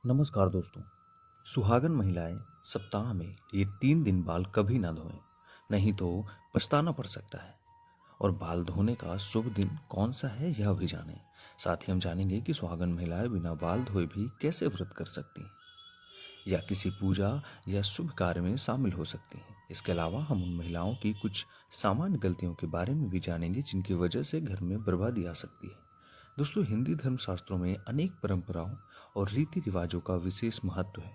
नमस्कार दोस्तों। सुहागन महिलाएं सप्ताह में ये 3 दिन बाल कभी ना धोएं, नहीं तो पछताना पड़ सकता है। और बाल धोने का शुभ दिन कौन सा है यह भी जानें। साथ ही हम जानेंगे कि सुहागन महिलाएं बिना बाल धोए भी कैसे व्रत कर सकती हैं या किसी पूजा या शुभ कार्य में शामिल हो सकती हैं। इसके अलावा हम उन महिलाओं की कुछ सामान्य गलतियों के बारे में भी जानेंगे जिनकी वजह से घर में बर्बादी आ सकती है। दोस्तों, हिंदी धर्मशास्त्रों में अनेक परंपराओं और रीति रिवाजों का विशेष महत्व है।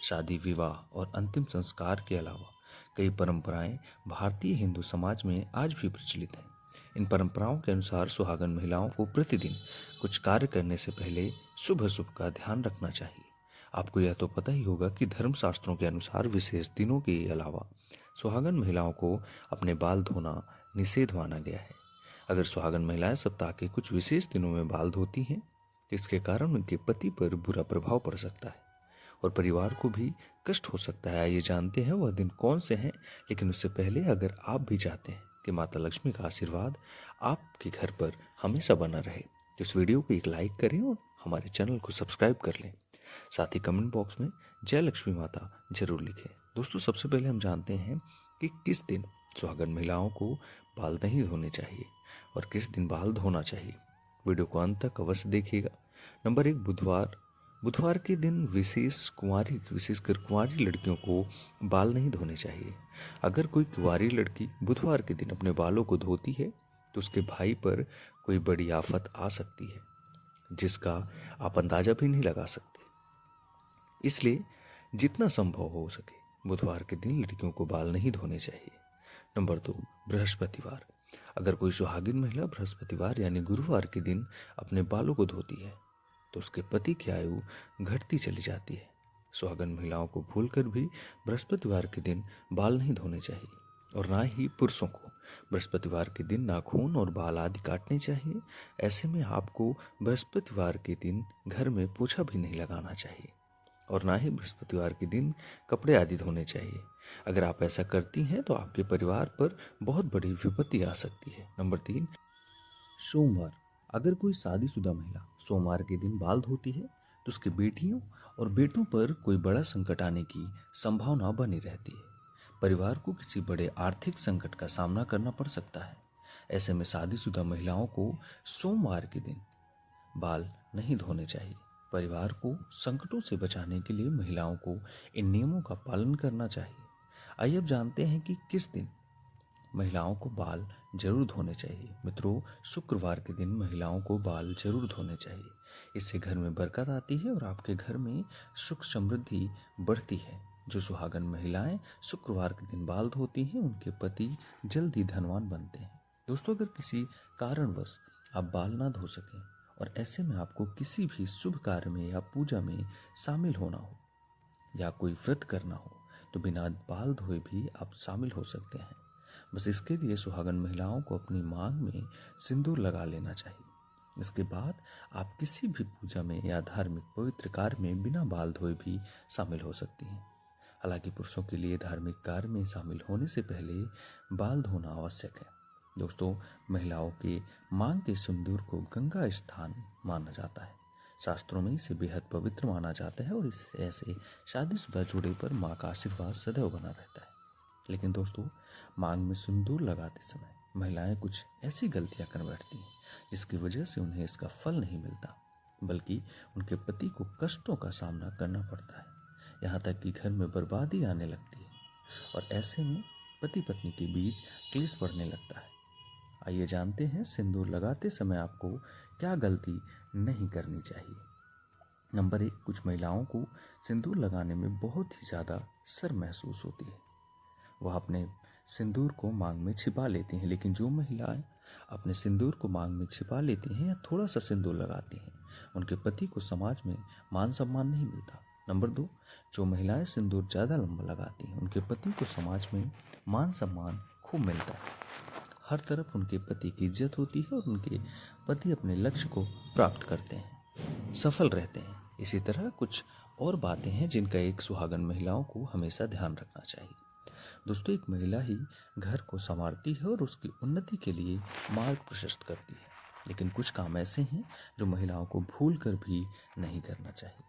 शादी, विवाह और अंतिम संस्कार के अलावा कई परंपराएं भारतीय हिंदू समाज में आज भी प्रचलित हैं। इन परंपराओं के अनुसार सुहागन महिलाओं को प्रतिदिन कुछ कार्य करने से पहले शुभ अशुभ का ध्यान रखना चाहिए। आपको यह तो पता ही होगा कि धर्मशास्त्रों के अनुसार विशेष दिनों के अलावा सुहागन महिलाओं को अपने बाल धोना निषेध माना गया है। अगर सुहागन महिलाएं सप्ताह के कुछ विशेष दिनों में बाल धोती हैं तो इसके कारण उनके पति पर बुरा प्रभाव पड़ सकता है और परिवार को भी कष्ट हो सकता है। आइए जानते हैं वह दिन कौन से हैं। लेकिन उससे पहले अगर आप भी चाहते हैं कि माता लक्ष्मी का आशीर्वाद आपके घर पर हमेशा बना रहे तो इस वीडियो को एक लाइक करें और हमारे चैनल को सब्सक्राइब कर लें। साथ ही कमेंट बॉक्स में जय लक्ष्मी माता जरूर लिखें। दोस्तों, सबसे पहले हम जानते हैं कि किस दिन सुहागन महिलाओं को बाल नहीं धोने चाहिए और किस दिन बाल धोना चाहिए। वीडियो को अंत तक अवश्य देखिएगा। नंबर 1, बुधवार। बुधवार के दिन विशेषकर कुंवारी लड़कियों को बाल नहीं धोने चाहिए। अगर कोई कुंवारी लड़की बुधवार के दिन अपने बालों को धोती है तो उसके भाई पर कोई बड़ी आफत आ सकती है जिसका आप अंदाजा भी नहीं लगा सकते। इसलिए जितना संभव हो सके बुधवार के दिन लड़कियों को बाल नहीं धोने चाहिए। नंबर 2, बृहस्पतिवार। अगर कोई सुहागिन महिला बृहस्पतिवार यानी गुरुवार के दिन अपने बालों को धोती है तो उसके पति की आयु घटती चली जाती है। सुहागन महिलाओं को भूलकर भी बृहस्पतिवार के दिन बाल नहीं धोने चाहिए और ना ही पुरुषों को बृहस्पतिवार के दिन नाखून और बाल आदि काटने चाहिए। ऐसे में आपको बृहस्पतिवार के दिन घर में पोछा भी नहीं लगाना चाहिए और ना ही बृहस्पतिवार के दिन कपड़े आदि धोने चाहिए। अगर आप ऐसा करती हैं तो आपके परिवार पर बहुत बड़ी विपत्ति आ सकती है। नंबर 3, सोमवार। अगर कोई शादीशुदा महिला सोमवार के दिन बाल धोती है तो उसकी बेटियों और बेटों पर कोई बड़ा संकट आने की संभावना बनी रहती है। परिवार को किसी बड़े आर्थिक संकट का सामना करना पड़ सकता है। ऐसे में शादीशुदा महिलाओं को सोमवार के दिन बाल नहीं धोने चाहिए। परिवार को संकटों से बचाने के लिए महिलाओं को इन नियमों का पालन करना चाहिए। आइए अब जानते हैं कि किस दिन महिलाओं को बाल जरूर धोने चाहिए। मित्रों, शुक्रवार के दिन महिलाओं को बाल जरूर धोने चाहिए। इससे घर में बरकत आती है और आपके घर में सुख समृद्धि बढ़ती है। जो सुहागन महिलाएं शुक्रवार के दिन बाल धोती हैं उनके पति जल्दी धनवान बनते हैं। दोस्तों, अगर किसी कारणवश आप बाल ना धो सकें और ऐसे में आपको किसी भी शुभ कार्य में या पूजा में शामिल होना हो या कोई व्रत करना हो तो बिना बाल धोए भी आप शामिल हो सकते हैं। बस इसके लिए सुहागन महिलाओं को अपनी मांग में सिंदूर लगा लेना चाहिए। इसके बाद आप किसी भी पूजा में या धार्मिक पवित्र कार्य में बिना बाल धोए भी शामिल हो सकती हैं। हालांकि पुरुषों के लिए धार्मिक कार्य में शामिल होने से पहले बाल धोना आवश्यक है। दोस्तों, महिलाओं के मांग के सिंदूर को गंगा स्थान माना जाता है। शास्त्रों में इसे बेहद पवित्र माना जाता है और इस ऐसे शादीशुदा जोड़े पर माँ का आशीर्वाद सदैव बना रहता है। लेकिन दोस्तों, मांग में सिंदूर लगाते समय महिलाएं कुछ ऐसी गलतियां कर बैठती हैं जिसकी वजह से उन्हें इसका फल नहीं मिलता, बल्कि उनके पति को कष्टों का सामना करना पड़ता है। यहाँ तक कि घर में बर्बादी आने लगती है और ऐसे में पति पत्नी के बीच क्लेश बढ़ने लगता है। आइए जानते हैं सिंदूर लगाते समय आपको क्या गलती नहीं करनी चाहिए। नंबर 1, कुछ महिलाओं को सिंदूर लगाने में बहुत ही ज़्यादा शर्म महसूस होती है। वह अपने सिंदूर को मांग में छिपा लेती हैं। लेकिन जो महिलाएं अपने सिंदूर को मांग में छिपा लेती हैं या थोड़ा सा सिंदूर लगाती हैं उनके पति को समाज में मान सम्मान नहीं मिलता। नंबर 2, जो महिलाएं सिंदूर ज़्यादा लंबा लगाती हैं उनके पति को समाज में मान सम्मान खूब मिलता है। हर तरफ उनके पति की इज्जत होती है और उनके पति अपने लक्ष्य को प्राप्त करते हैं, सफल रहते हैं। इसी तरह कुछ और बातें हैं जिनका एक सुहागन महिलाओं को हमेशा ध्यान रखना चाहिए। दोस्तों, एक महिला ही घर को संवारती है और उसकी उन्नति के लिए मार्ग प्रशस्त करती है। लेकिन कुछ काम ऐसे हैं जो महिलाओं को भूल कर भी नहीं करना चाहिए।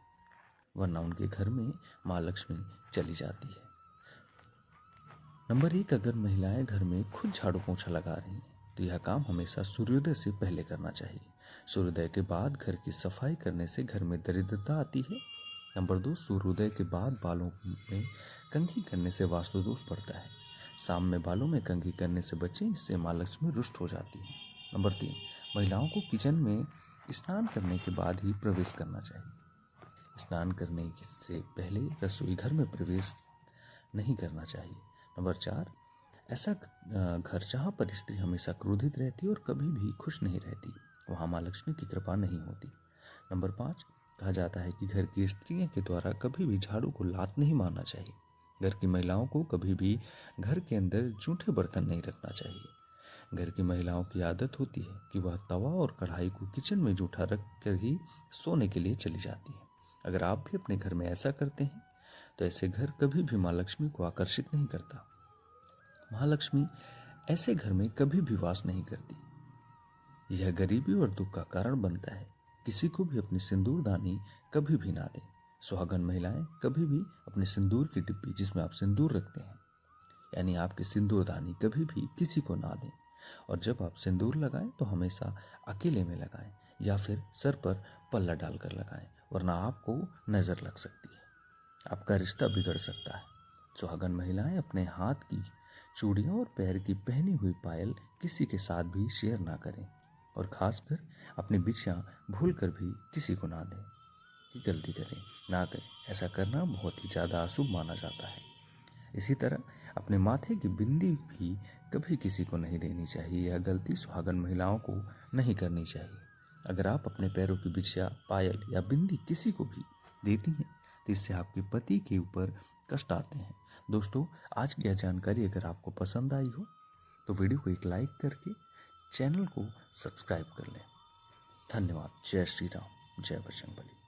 वरना उनके घर में माँ लक्ष्मी चली जाती है। नंबर 1, अगर महिलाएं घर में खुद झाड़ू पोंछा लगा रही हैं तो यह काम हमेशा सूर्योदय से पहले करना चाहिए। सूर्योदय के बाद घर की सफाई करने से घर में दरिद्रता आती है। नंबर 2, सूर्योदय के बाद बालों में कंघी करने से वास्तु दोष पड़ता है। शाम में बालों में कंघी करने से बचें, इससे माँ लक्ष्मी रुष्ट हो जाती है। नंबर 3, महिलाओं को किचन में स्नान करने के बाद ही प्रवेश करना चाहिए। स्नान करने से पहले रसोई घर में प्रवेश नहीं करना चाहिए। नंबर 4, ऐसा घर जहाँ पर स्त्री हमेशा क्रोधित रहती और कभी भी खुश नहीं रहती, वहाँ माँ लक्ष्मी की कृपा नहीं होती। नंबर 5, कहा जाता है कि घर की स्त्रियों के द्वारा कभी भी झाड़ू को लात नहीं मारना चाहिए। घर की महिलाओं को कभी भी घर के अंदर जूठे बर्तन नहीं रखना चाहिए। घर की महिलाओं की आदत होती है कि वह तवा और कढ़ाई को किचन में जूठा रख कर ही सोने के लिए चली जाती है। अगर आप भी अपने घर में ऐसा करते हैं तो ऐसे घर कभी भी माँ लक्ष्मी को आकर्षित नहीं करता। महालक्ष्मी ऐसे घर में कभी भी वास नहीं करती। यह गरीबी और दुख का कारण बनता है। किसी को भी अपनी सिंदूरदानी कभी भी ना दें। सुहागन महिलाएं कभी भी अपने सिंदूर की डिब्बी जिसमें आप सिंदूर रखते हैं, यानी आपकी सिंदूरदानी, कभी भी किसी को ना दें। और जब आप सिंदूर लगाएं तो हमेशा अकेले में लगाएं या फिर सर पर पल्ला डालकर लगाएं, वरना आपको नजर लग सकती है, आपका रिश्ता बिगड़ सकता है। सुहागन महिलाएं अपने हाथ की चूड़ियां और पैर की पहनी हुई पायल किसी के साथ भी शेयर ना करें, और खासकर अपनी बिछिया भूल कर भी किसी को ना दें। कि गलती करें ना करें, ऐसा करना बहुत ही ज़्यादा अशुभ माना जाता है। इसी तरह अपने माथे की बिंदी भी कभी किसी को नहीं देनी चाहिए। यह गलती सुहागन महिलाओं को नहीं करनी चाहिए। अगर आप अपने पैरों की बिछिया, पायल या बिंदी किसी को भी देती हैं तो इससे आपके पति के ऊपर कष्ट आते हैं। दोस्तों, आज की यह जानकारी अगर आपको पसंद आई हो तो वीडियो को एक लाइक करके चैनल को सब्सक्राइब कर लें। धन्यवाद। जय श्री राम, जय बजरंगबली।